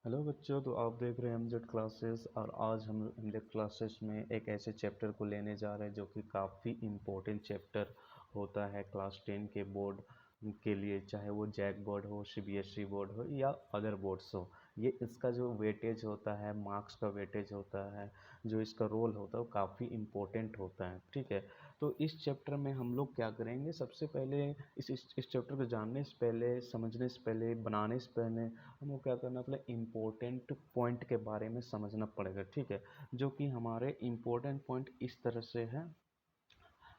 Hello बच्चों, तो आप देख रहे हैं एमजेड क्लासेस। और आज हम एमजेड क्लासेस में एक ऐसे चैप्टर को लेने जा रहे हैं जो कि काफ़ी इम्पोर्टेंट चैप्टर होता है क्लास 10 के बोर्ड के लिए, चाहे वो जैक बोर्ड हो, सीबीएसई बोर्ड हो या अदर बोर्ड्स हो। ये इसका जो वेटेज होता है, मार्क्स का वेटेज होता है, जो इसका रोल होता है वो काफ़ी इम्पोर्टेंट होता है। ठीक है, तो इस चैप्टर में हम लोग क्या करेंगे, सबसे पहले इस चैप्टर को जानने से पहले, समझने से पहले, बनाने से पहले हमको क्या करना पड़ेगा, इम्पोर्टेंट पॉइंट के बारे में समझना पड़ेगा। ठीक है, जो कि हमारे इम्पोर्टेंट पॉइंट इस तरह से है।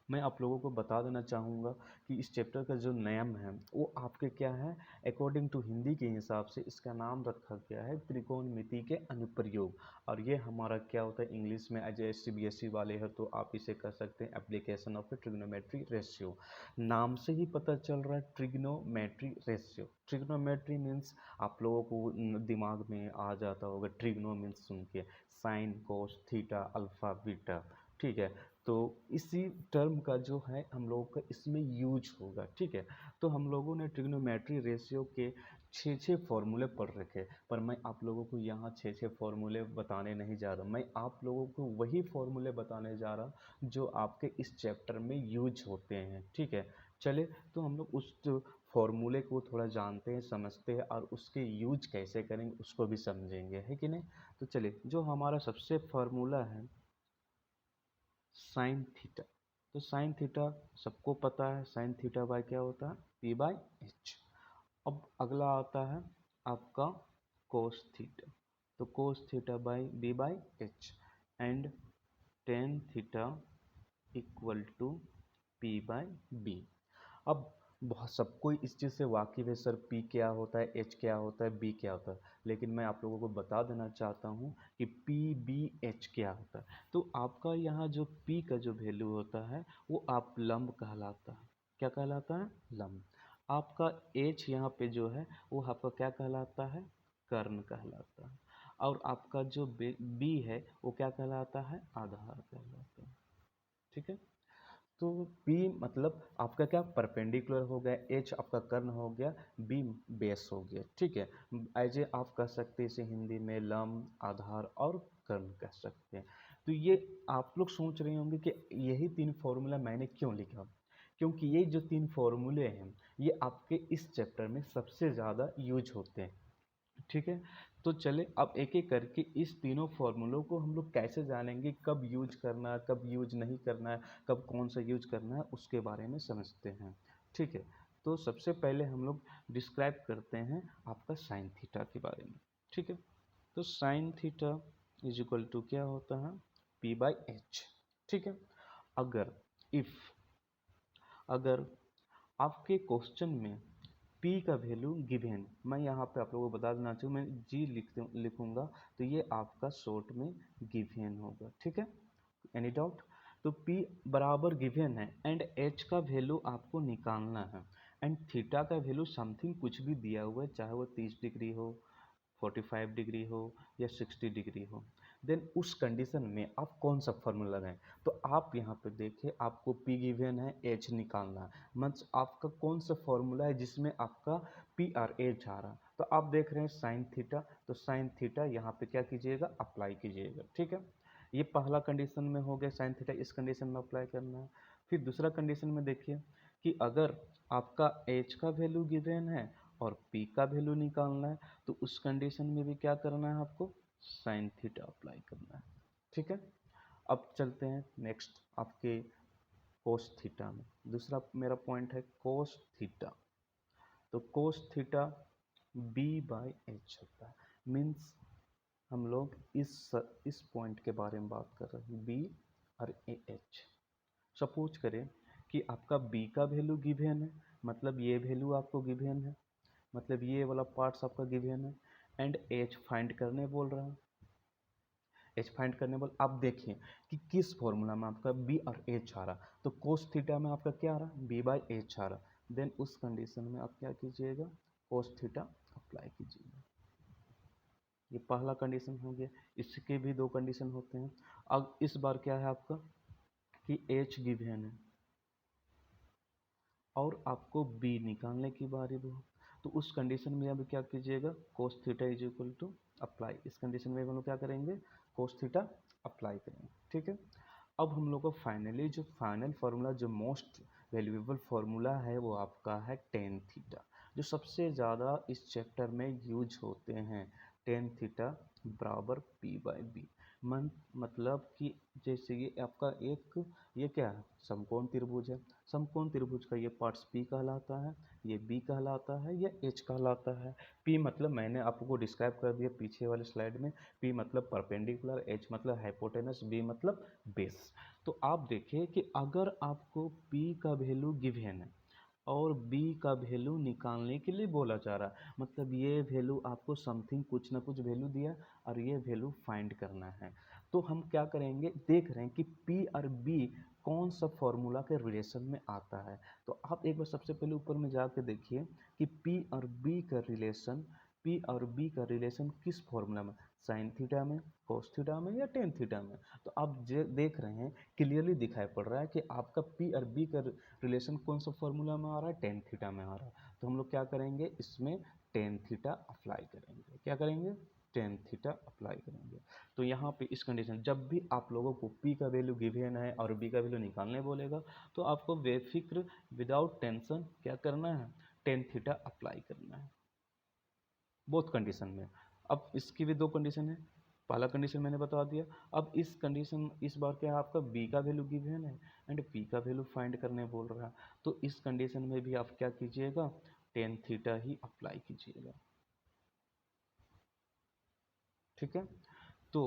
मैं आप लोगों को बता देना चाहूँगा कि इस चैप्टर का जो नियम है वो आपके क्या है, अकॉर्डिंग टू हिंदी के हिसाब से इसका नाम रखा गया है त्रिकोणमिति के अनुप्रयोग। और ये हमारा क्या होता है इंग्लिश में, एज ए सीबीएसई वाले हो तो आप इसे कह सकते हैं application of A trigonometry ratio. नाम से ही पता चल रहा है ट्रिग्नोमेट्री रेशियो। ट्रिग्नोमेट्री मीन्स आप लोगों को दिमाग में आ जाता होगा, ट्रिग्नो मीन्स सुन के sine cos theta alpha beta. ठीक है, तो इसी टर्म का जो है हम लोगों का इसमें यूज होगा। ठीक है, तो हम लोगों ने ट्रिग्नोमेट्री रेशियो के छः फॉर्मूले पढ़ रखे, पर मैं आप लोगों को यहाँ छः फॉर्मूले बताने नहीं जा रहा। मैं आप लोगों को वही फॉर्मूले बताने जा रहा जो आपके इस चैप्टर में यूज होते हैं। ठीक है, चले तो हम लोग उस फॉर्मूले को थोड़ा जानते हैं, समझते हैं, और उसके यूज कैसे करेंगे उसको भी समझेंगे, है कि नहीं। तो चलिए, जो हमारा सबसे फार्मूला है साइन थीटा। तो साइन थीटा सबको पता है, साइन थीटा बाय क्या होता है, पी बाय एच। अब अगला आता है आपका कोस थीटा। तो cos theta by B by H and tan theta equal to P by B. अब बहुत सबको इस चीज़ से वाकिफ़ है, सर पी क्या होता है, एच क्या होता है, बी क्या होता है। लेकिन मैं आप लोगों को बता देना चाहता हूँ कि पी बी एच क्या होता है। तो आपका यहाँ जो पी का जो वैल्यू होता है वो आप लंब कहलाता है। क्या कहलाता है, लंब। आपका एच यहाँ पे जो है वो आपका क्या कहलाता है, कर्ण कहलाता है। और आपका जो बी है वो क्या कहलाता है, आधार कहलाता है। ठीक है, तो P मतलब आपका क्या, परपेंडिकुलर हो गया, H आपका कर्ण हो गया, B बेस हो गया। ठीक है, एज ए आप कह सकते हैं इसे हिंदी में लंब, आधार और कर्ण कह सकते हैं। तो ये आप लोग सोच रहे होंगे कि यही तीन फॉर्मूला मैंने क्यों लिखा, क्योंकि ये जो तीन फॉर्मूले हैं ये आपके इस चैप्टर में सबसे ज़्यादा यूज होते हैं। ठीक है, तो चले अब एक एक करके इस तीनों फार्मूलों को हम लोग कैसे जानेंगे, कब यूज करना है, कब यूज नहीं करना है, कब कौन सा यूज करना है, उसके बारे में समझते हैं। ठीक है, तो सबसे पहले हम लोग डिस्क्राइब करते हैं आपका साइन थीटा के बारे में। ठीक है, तो sine theta is equal to क्या होता है, पी बाई एच। ठीक है, अगर इफ अगर आपके क्वेश्चन में P का वैल्यू गिवन, मैं यहाँ पे आप लोगों को बता देना चाहूँ, मैं G लिखूँगा तो ये आपका शॉर्ट में गिवन होगा। ठीक है, एनी डाउट। तो P बराबर गिवन है एंड H का वैल्यू आपको निकालना है एंड थीटा का वैल्यू समथिंग कुछ भी दिया हुआ है, चाहे वो 30 डिग्री हो, 45 डिग्री हो या 60 डिग्री हो। देन उस कंडीशन में आप कौन सा फार्मूला लगाएं। तो आप यहाँ पे देखिए, आपको P गिवन है, H निकालना है, मतलब आपका कौन सा फार्मूला है जिसमें आपका P और H आ रहा। तो आप देख रहे हैं साइन थीटा, तो साइन थीटा यहाँ पे क्या कीजिएगा, अप्लाई कीजिएगा। ठीक है, ये पहला कंडीशन में हो गया, साइन थीटा इस कंडीशन में अप्लाई करना है। फिर दूसरा कंडीशन में देखिए कि अगर आपका H का वैल्यू गिवन है और P का वैल्यू निकालना है, तो उस कंडीशन में भी क्या करना है, आपको साइन थीटा अप्लाई करना है। ठीक है, अब चलते हैं नेक्स्ट आपके कोस थीटा में। दूसरा मेरा पॉइंट है कोस थीटा। तो cos theta B by H होता है, मीन्स हम लोग इस पॉइंट के बारे में बात कर रहे हैं, बी और ए एच। सपोज करें कि आपका बी का वैल्यू गिवन है, मतलब ये वैल्यू आपको गिवन है, मतलब ये वाला पार्ट्स आपका गिवन है एंड एच फाइंड करने बोल रहा है। एच फाइंड करने बोल, आप देखिए कि किस फॉर्मूला में आपका बी और एच आ रहा। तो कोस थीटा में आपका क्या आ रहा, बी बाई एच आ रहा। देन उस कंडीशन में आप क्या कीजिएगा, कोस थीटा अप्लाई कीजिएगा। ये पहला कंडीशन हो गया। इसके भी दो कंडीशन होते हैं। अब इस बार क्या है आपका कि एच गिवन है और आपको बी निकालने की बारी वो। तो उस कंडीशन में अब क्या कीजिएगा, cos theta is equal to apply, इस कंडीशन में हम लोग क्या करेंगे, cos थीटा अप्लाई करेंगे, ठीक है। अब हम लोग को फाइनली जो फाइनल फार्मूला, जो मोस्ट वैल्यूएबल फार्मूला है वो आपका है टेन थीटा, जो सबसे ज़्यादा इस चैप्टर में यूज होते हैं। टेन थीटा बराबर पी बाई बी, मतलब कि जैसे ये आपका एक, ये क्या है, समकोण त्रिभुज है, समकोण त्रिभुज का ये पार्ट्स पी कहलाता है, ये बी कहलाता है, या एच कहलाता है। पी मतलब मैंने आपको डिस्क्राइब कर दिया पीछे वाले स्लाइड में, पी मतलब परपेंडिकुलर, एच मतलब हाइपोटेनस, बी मतलब बेस। तो आप देखिए कि अगर आपको पी का वैल्यू गिवन है और बी का वैल्यू निकालने के लिए बोला जा रहा है, मतलब ये वैल्यू आपको समथिंग कुछ ना कुछ वैल्यू दिया और ये वैल्यू फाइंड करना है, तो हम क्या करेंगे, देख रहे हैं कि पी और बी कौन सा फॉर्मूला के रिलेशन में आता है। तो आप एक बार सबसे पहले ऊपर में जाके देखिए कि पी और बी का रिलेशन, पी और बी का रिलेशन किस फॉर्मूला में, साइन थीटा में, कोस थीटा में, या टेन थीटा में। तो आप देख रहे हैं क्लियरली दिखाई पड़ रहा है कि आपका पी और बी का रिलेशन कौन सा फॉर्मूला में आ रहा है, टेन थीटा में आ रहा है। तो हम लोग क्या करेंगे, इसमें टेन थीटा अप्लाई करेंगे, क्या करेंगे, टेन थीटा अप्लाई करेंगे। तो यहाँ पे इस कंडीशन, जब भी आप लोगों को p का वैल्यू गिवन है और b का वैल्यू निकालने बोलेगा, तो आपको बेफिक्र विदाउट टेंशन क्या करना है, टेन थीटा अप्लाई करना है बोथ कंडीशन में। अब इसकी भी दो कंडीशन है, पहला कंडीशन मैंने बता दिया। अब इस कंडीशन, इस बार क्या है, आपका b का वैल्यू गिवन है एंड p का वैल्यू फाइंड करने बोल रहा है, तो इस कंडीशन में भी आप क्या कीजिएगा, टेन थीटा ही अप्लाई कीजिएगा, ठीक है। तो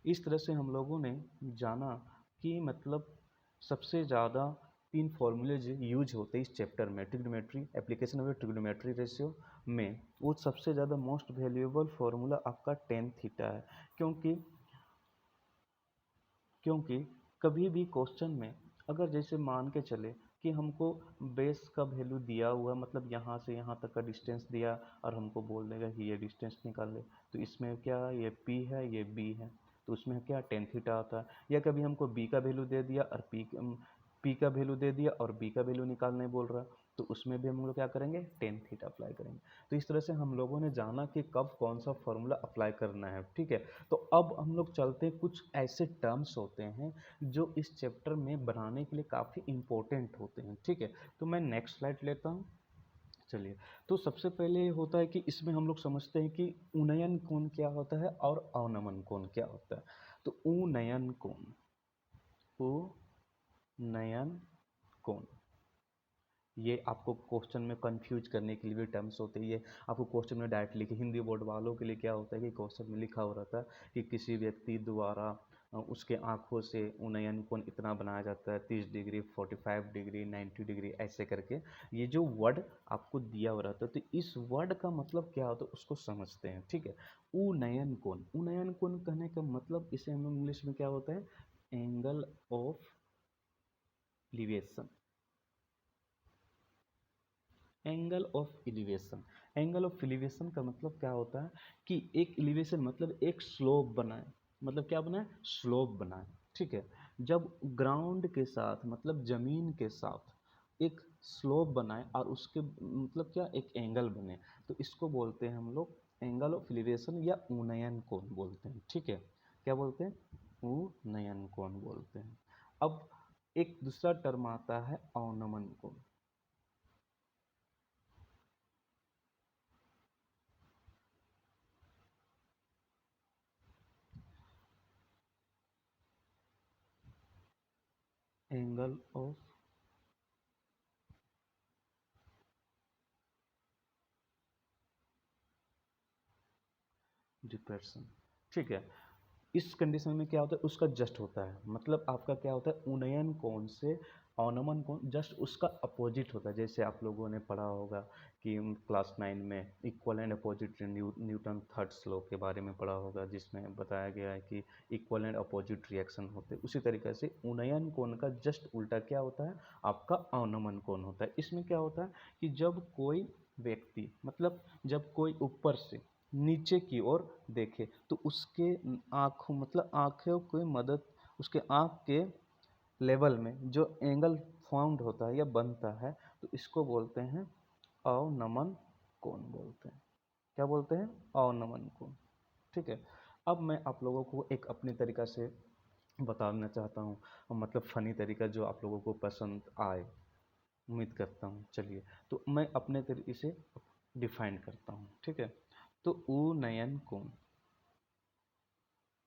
इस तरह से हम लोगों ने जाना कि मतलब सबसे ज़्यादा तीन फॉर्मूले जो यूज होते हैं इस चैप्टर में, trigonometry, application of trigonometry ratio में, वो सबसे ज़्यादा मोस्ट वैल्यूएबल फार्मूला आपका टेन थीटा है। क्योंकि कभी भी क्वेश्चन में अगर जैसे मान के चले कि हमको बेस का वैल्यू दिया हुआ, मतलब यहाँ से यहाँ तक का डिस्टेंस दिया और हमको बोल देगा कि ये डिस्टेंस निकाल ले, तो इसमें क्या, ये p है, ये b है, तो उसमें क्या टेन थीटा आता है। या कभी हमको b का वैल्यू दे दिया और p का वैल्यू दे दिया और b का वैल्यू निकालने बोल रहा है, तो उसमें भी हम लोग क्या करेंगे, टेन थीटा अप्लाई करेंगे। तो इस तरह से हम लोगों ने जाना कि कब कौन सा फॉर्मूला अप्लाई करना है, ठीक है। तो अब हम लोग चलते हैं, कुछ ऐसे टर्म्स होते हैं जो इस चैप्टर में बनाने के लिए काफ़ी इम्पोर्टेंट होते हैं, ठीक है। तो मैं नेक्स्ट स्लाइड लेता हूँ, चलिए। तो सबसे पहले होता है कि इसमें हम लोग समझते हैं कि उन्नयन कोण क्या होता है और अवनमन कोण क्या होता है। तो उन्नयन कोण, उन्नयन कोण, ये आपको क्वेश्चन में कंफ्यूज करने के लिए भी टर्म्स होते हैं। ये आपको क्वेश्चन में डायरेक्ट लिखे, हिंदी बोर्ड वालों के लिए क्या होता है कि क्वेश्चन में लिखा हो रहता है कि किसी व्यक्ति द्वारा उसके आँखों से उन्नयन कोण इतना बनाया जाता है, 30 डिग्री, 45 डिग्री, 90 डिग्री, ऐसे करके ये जो वर्ड आपको दिया हुआ रहता है, तो इस वर्ड का मतलब क्या होता है उसको समझते हैं, ठीक है। उन्नयन कोण, उन्नयन कोण कहने का मतलब, इसे हम इंग्लिश में क्या होता है, angle of elevation, angle of elevation. Angle of elevation का मतलब क्या होता है कि एक एलिवेशन मतलब एक स्लोप बनाए, मतलब क्या बनाए, स्लोप बनाए, ठीक है। जब ग्राउंड के साथ मतलब जमीन के साथ एक स्लोप बनाए और उसके मतलब क्या, एक एंगल बने, तो इसको बोलते हैं हम लोग एंगल ऑफ एलिवेशन या उन्नयन कोण बोलते हैं, ठीक है। क्या बोलते हैं, उन्नयन कोण बोलते हैं। अब एक दूसरा टर्म आता है अवनमन कोण, एंगल ऑफ डिप्रेशन, ठीक है। इस कंडीशन में क्या होता है, उसका जस्ट होता है, मतलब आपका क्या होता है, उन्नयन कोण से अवनमन कोण जस्ट उसका अपोजिट होता है। जैसे आप लोगों ने पढ़ा होगा कि क्लास 9 में equal and opposite Newton third law के बारे में पढ़ा होगा, जिसमें बताया गया है कि इक्वल एंड अपोजिट रिएक्शन होते हैं। उसी तरीके से उन्नयन कोण का जस्ट उल्टा क्या होता है, आपका अवनमन कोण होता है। इसमें क्या होता है कि जब कोई व्यक्ति, मतलब जब कोई ऊपर से नीचे की ओर देखे, तो उसके आँखों मतलब आँखों की मदद, उसके आँख के लेवल में जो एंगल फाउंड होता है या बनता है, तो इसको बोलते हैं अवनमन कोण बोलते हैं। क्या बोलते हैं? अवनमन कोण। ठीक है। अब मैं आप लोगों को एक अपने तरीका से बताना चाहता हूँ, मतलब फनी तरीका जो आप लोगों को पसंद आए, उम्मीद करता हूँ। चलिए, तो मैं अपने तरीके से डिफाइन करता हूँ। ठीक है। तो ऊ नयन कोण,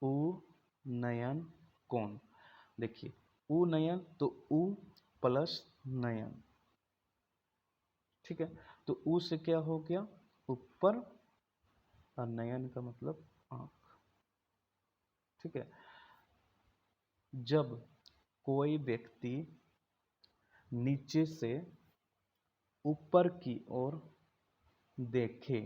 ऊ नयन कोण। देखिए, ऊ नयन तो ऊ प्लस नयन। ठीक है। तो ऊ से क्या हो गया? ऊपर, और नयन का मतलब आँख। ठीक है। जब कोई व्यक्ति नीचे से ऊपर की ओर देखे,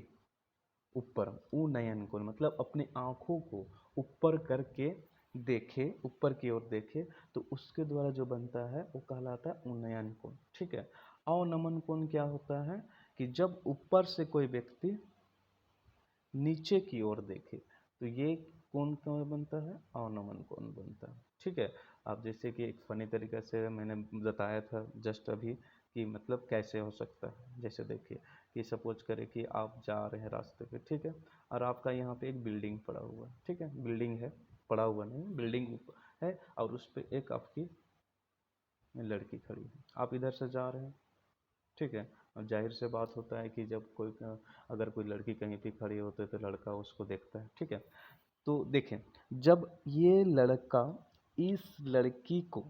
ऊपर, ऊ नयन कोण मतलब अपने आँखों को ऊपर करके देखे, ऊपर की ओर देखे, तो उसके द्वारा जो बनता है वो कहलाता है उन्नयन कोण। ठीक है। अवनमन कोण क्या होता है? कि जब ऊपर से कोई व्यक्ति नीचे की ओर देखे, तो ये कोण क्यों बनता है? अवनमन कोण बनता है। ठीक है। अब जैसे कि एक फनी तरीके से मैंने बताया था जस्ट अभी कि मतलब कैसे हो सकता है। जैसे देखिए कि सपोज करें कि आप जा रहे हैं रास्ते पे, ठीक है, और आपका यहाँ पे एक बिल्डिंग पड़ा हुआ है। ठीक है, बिल्डिंग है, पड़ा हुआ नहीं, बिल्डिंग है, और उस पर एक आपकी लड़की खड़ी है। आप इधर से जा रहे हैं, ठीक है। और जाहिर से बात होता है कि जब कोई अगर कोई लड़की कहीं पे खड़ी होती है तो लड़का उसको देखता है। ठीक है। तो देखें, जब ये लड़का इस लड़की को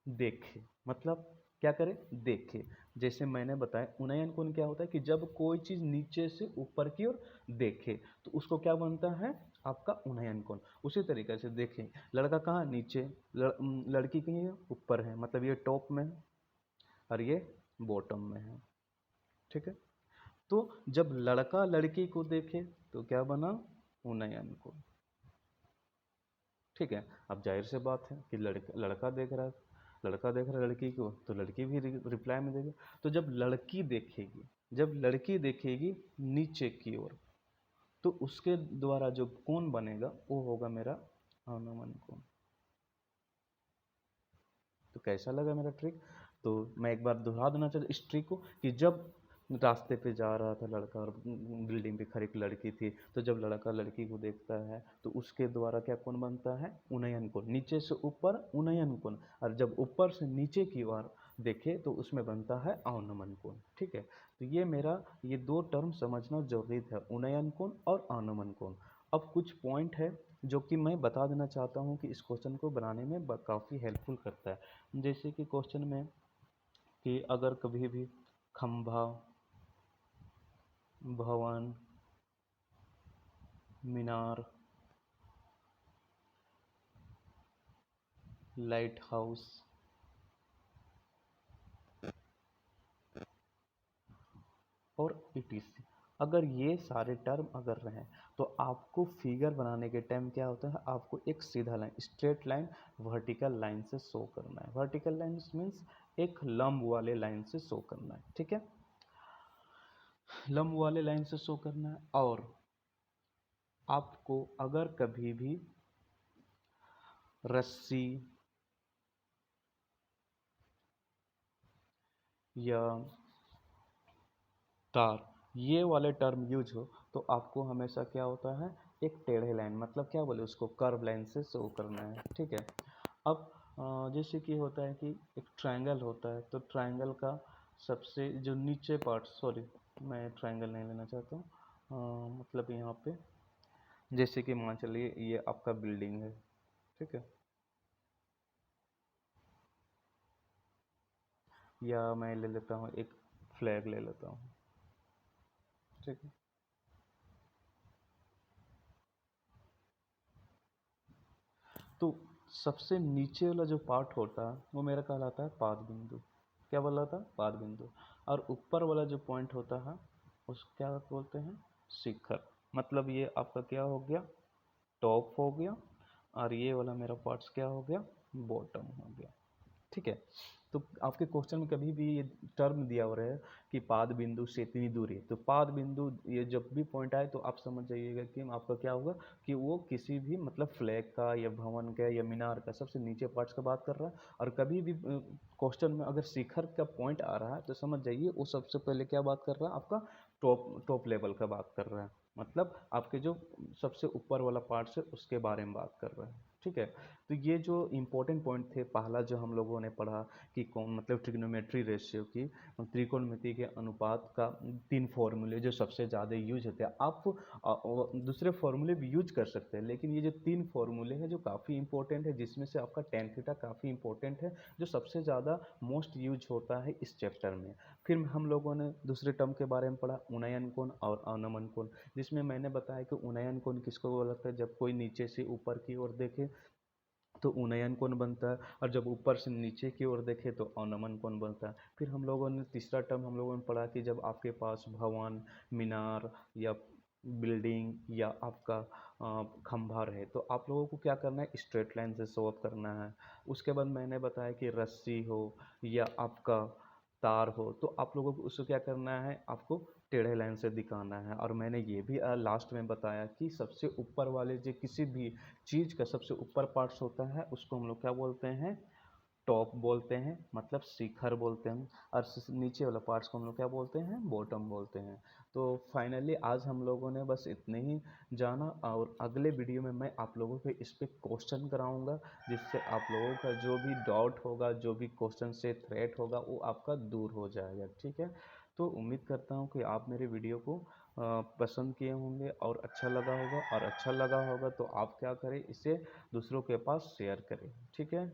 देखे, मतलब क्या करे? देखे। जैसे मैंने बताया उन्नयन कोण क्या होता है कि जब कोई चीज नीचे से ऊपर की ओर देखे, तो उसको क्या बनता है? आपका उन्नयन कोण। उसी तरीके से देखें, लड़का कहाँ? नीचे, लड़की कहीं ऊपर है, मतलब ये टॉप में है और ये बॉटम में है। ठीक है। तो जब लड़का लड़की को देखे तो क्या बना? उन्नयन कोण। ठीक है। अब जाहिर से बात है कि लड़का देख रहा है, लड़का देख रहा है लड़की को, तो लड़की भी रिप्लाई में देगी। तो जब लड़की देखेगी, जब लड़की देखेगी नीचे की ओर, तो उसके द्वारा जो कोण बनेगा वो होगा मेरा अवनमन कोण। तो कैसा लगा मेरा ट्रिक? तो मैं एक बार दोहरा देना चाहता इस ट्रिक को कि जब रास्ते पे जा रहा था लड़का और बिल्डिंग पे खड़ी एक लड़की थी, तो जब लड़का लड़की को देखता है तो उसके द्वारा क्या कोण बनता है? उन्नयन कोण। नीचे से ऊपर उन्नयन कोण, और जब ऊपर से नीचे की ओर देखे तो उसमें बनता है अवनमन कोण। ठीक है। तो ये मेरा, ये दो टर्म समझना जरूरी था, उन्नयन कोण और अवनमन कोण। अब कुछ पॉइंट है जो कि मैं बता देना चाहता हूँ कि इस क्वेश्चन को बनाने में काफ़ी हेल्पफुल करता है। जैसे कि क्वेश्चन में कि अगर कभी भी खंभा, भवन, मीनार, लाइट हाउस और ईटीसी, अगर ये सारे टर्म अगर रहें, तो आपको फिगर बनाने के टाइम क्या होता है? आपको एक सीधा line, straight line, vertical line से शो करना है। वर्टिकल लाइन मीन्स एक लंब वाले लाइन से शो करना है। ठीक है, लंब वाले लाइन से शो करना है। और आपको अगर कभी भी रस्सी या तार, ये वाले टर्म यूज हो, तो आपको हमेशा क्या होता है? एक टेढ़े लाइन, मतलब क्या बोले उसको, कर्व लाइन से शो करना है। ठीक है। अब जैसे कि होता है कि एक ट्रायंगल होता है, तो ट्रायंगल का सबसे जो नीचे पार्ट, सॉरी मैं ट्रायंगल नहीं लेना चाहता हूँ, मतलब यहाँ पे जैसे कि मान चलिए ये आपका बिल्डिंग है। ठीक है, या मैं ले लेता हूँ एक फ्लैग ले लेता हूँ। ठीक है। तो सबसे नीचे वाला जो पार्ट होता है वो मेरा कहलाता है पाद बिंदु। क्या बोला था? पाद बिंदु। और ऊपर वाला जो पॉइंट होता है उस क्या बोलते हैं? शिखर। मतलब ये आपका क्या हो गया? टॉप हो गया, और ये वाला मेरा पार्ट्स क्या हो गया? बॉटम हो गया। ठीक है। तो आपके क्वेश्चन में कभी भी ये टर्म दिया हुआ है कि पाद बिंदु से इतनी दूरी, तो पाद बिंदु ये जब भी पॉइंट आए तो आप समझ जाइएगा कि आपका क्या होगा कि वो किसी भी मतलब फ्लैग का या भवन का या मीनार का सबसे नीचे पार्ट्स का बात कर रहा है। और कभी भी क्वेश्चन में अगर शिखर का पॉइंट आ रहा है तो समझ जाइए वो सबसे पहले क्या बात कर रहा है? आपका टॉप टॉप लेवल का बात कर रहा है, मतलब आपके जो सबसे ऊपर वाला पार्ट्स है उसके बारे में बात कर रहा है। ठीक है, तो ये जो इम्पोर्टेंट पॉइंट थे, पहला जो हम लोगों ने पढ़ा कि कौन मतलब ट्रिग्नोमेट्री रेशियो की, त्रिकोणमिति के अनुपात का 3 फॉर्मूले जो सबसे ज़्यादा यूज होते हैं। आप दूसरे फॉर्मूले भी यूज कर सकते हैं, लेकिन ये जो 3 फॉर्मूले हैं जो काफ़ी इंपॉर्टेंट है, जिसमें से आपका टेन थीटा काफ़ी इंपॉर्टेंट है, जो सबसे ज़्यादा मोस्ट यूज होता है इस चैप्टर में। फिर हम लोगों ने दूसरे टर्म के बारे में पढ़ा, उन्नयन कोण और अवनमन कोण, जिसमें मैंने बताया कि उन्नयन कोण किसको बोलते हैं, जब कोई नीचे से ऊपर की ओर देखे तो उन्नयन कोण बनता है, और जब ऊपर से नीचे की ओर देखे तो अवनमन कोण बनता है। फिर हम लोगों ने तीसरा टर्म हम लोगों ने पढ़ा कि जब आपके पास भवन, मीनार या बिल्डिंग या आपका खंभा रहे तो आप लोगों को क्या करना है, स्ट्रेट लाइन से शो अप करना है। उसके बाद मैंने बताया कि रस्सी हो या आपका तार हो तो आप लोगों को उसको क्या करना है, आपको टेढ़े लाइन से दिखाना है। और मैंने ये भी लास्ट में बताया कि सबसे ऊपर वाले जो किसी भी चीज़ का सबसे ऊपर पार्ट्स होता है उसको हम लोग क्या बोलते हैं, टॉप बोलते हैं, मतलब शिखर बोलते हैं। और नीचे वाला पार्ट्स को हम लोग क्या बोलते हैं, बॉटम बोलते हैं। तो फाइनली आज हम लोगों ने बस इतने ही जाना, और अगले वीडियो में मैं आप लोगों को इस पे क्वेश्चन कराऊंगा, जिससे आप लोगों का जो भी डाउट होगा, जो भी क्वेश्चन से थ्रेट होगा, वो आपका दूर हो जाएगा। ठीक है, तो उम्मीद करता हूँ कि आप मेरे वीडियो को पसंद किए होंगे और अच्छा लगा होगा, और अच्छा लगा होगा तो आप क्या करें, इसे दूसरों के पास शेयर करें। ठीक है।